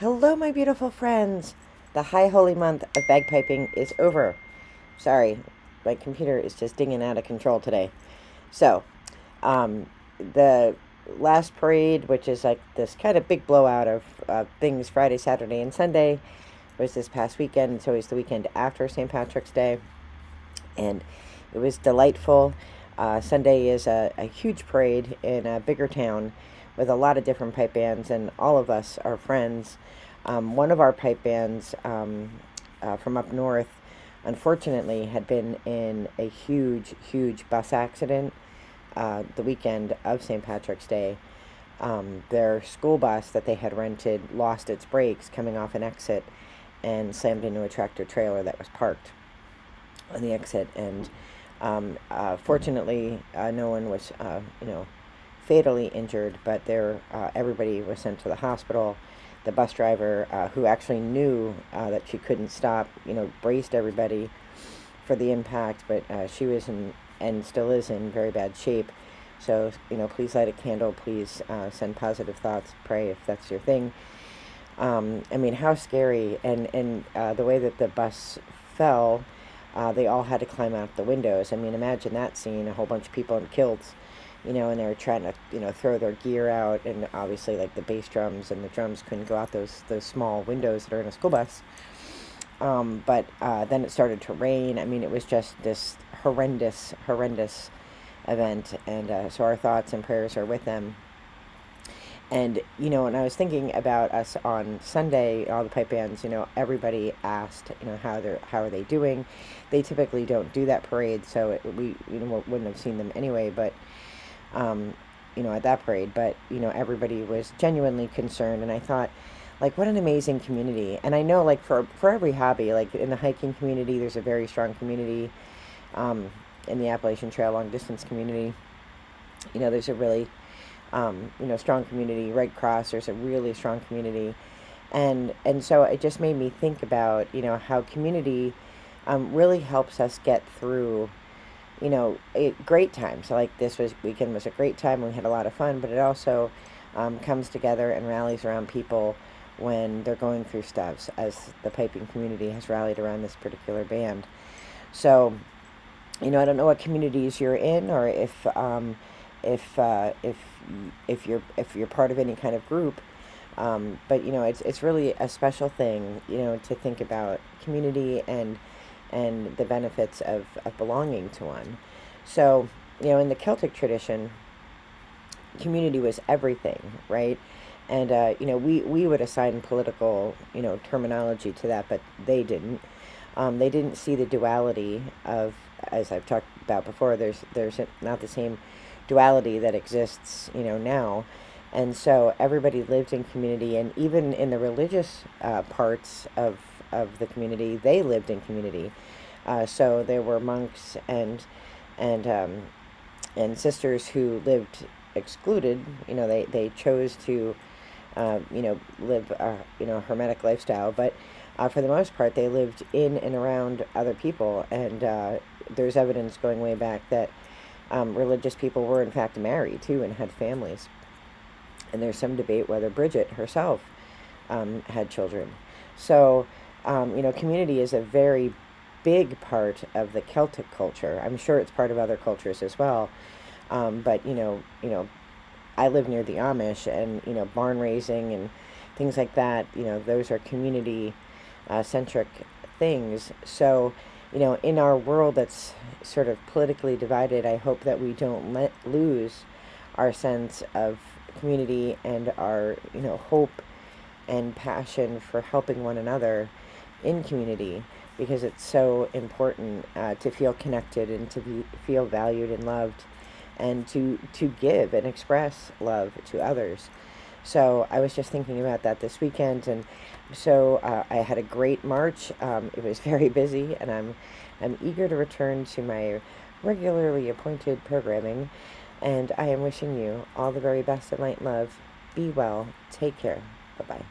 Hello, my beautiful friends. The high holy month of bagpiping is over. Sorry, my computer is just dinging out of control today. So, the last parade, which is like this kind of big blowout of things Friday, Saturday, and Sunday, was this past weekend. It's always the weekend after St. Patrick's Day, and it was delightful. Sunday is a huge parade in a bigger town with a lot of different pipe bands, and all of us are friends. One of our pipe bands from up north, unfortunately, had been in a huge, huge bus accident the weekend of St. Patrick's Day. Their school bus that they had rented lost its brakes coming off an exit and slammed into a tractor trailer that was parked on the exit. And fortunately, no one was, fatally injured, but everybody was sent to the hospital. The bus driver, who actually knew that she couldn't stop, braced everybody for the impact, but she was in, and still is in, very bad shape. So, please light a candle, please send positive thoughts, pray if that's your thing. How scary. And the way that the bus fell, they all had to climb out the windows. Imagine that scene, a whole bunch of people in kilts, and they were trying to, throw their gear out, and obviously, like, the bass drums and the drums couldn't go out those small windows that are in a school bus. But then it started to rain. It was just this horrendous event, and so our thoughts and prayers are with them. And, when I was thinking about us on Sunday, all the pipe bands, everybody asked, how are they doing? They typically don't do that parade, so we wouldn't have seen them anyway, but, at that parade. But, everybody was genuinely concerned, and I thought, like, what an amazing community. And I know, like, for every hobby, like, in the hiking community, there's a very strong community, in the Appalachian Trail long distance community, there's a really strong community. Red Cross, there's a really strong community, and so it just made me think about how community really helps us get through great times. Like this weekend was a great time. We had a lot of fun, but it also comes together and rallies around people when they're going through stuff, as the piping community has rallied around this particular band. So I don't know what communities you're in, or if you're part of any kind of group, but it's really a special thing, to think about community and the benefits of belonging to one. So in the Celtic tradition, community was everything, right? And we would assign political terminology to that, but they didn't. They didn't see the duality of, as I've talked about before, there's not the same duality that exists, now. And so everybody lived in community, and even in the religious parts of the community, they lived in community. So there were monks and sisters who lived excluded. They chose to live a hermetic lifestyle, but for the most part, they lived in and around other people. And there's evidence going way back that religious people were in fact married too and had families. And there's some debate whether Bridget herself had children. So community is a very big part of the Celtic culture. I'm sure it's part of other cultures as well. But I live near the Amish, and barn raising and things like that. Those are community centric things. So in our world that's sort of politically divided, I hope that we don't lose our sense of community and our, hope and passion for helping one another in community, because it's so important to feel connected and to feel valued and loved, and to give and express love to others. So I was just thinking about that this weekend, and so I had a great March. It was very busy, and I'm eager to return to my regularly appointed programming, and I am wishing you all the very best in light and love. Be well. Take care. Bye-bye.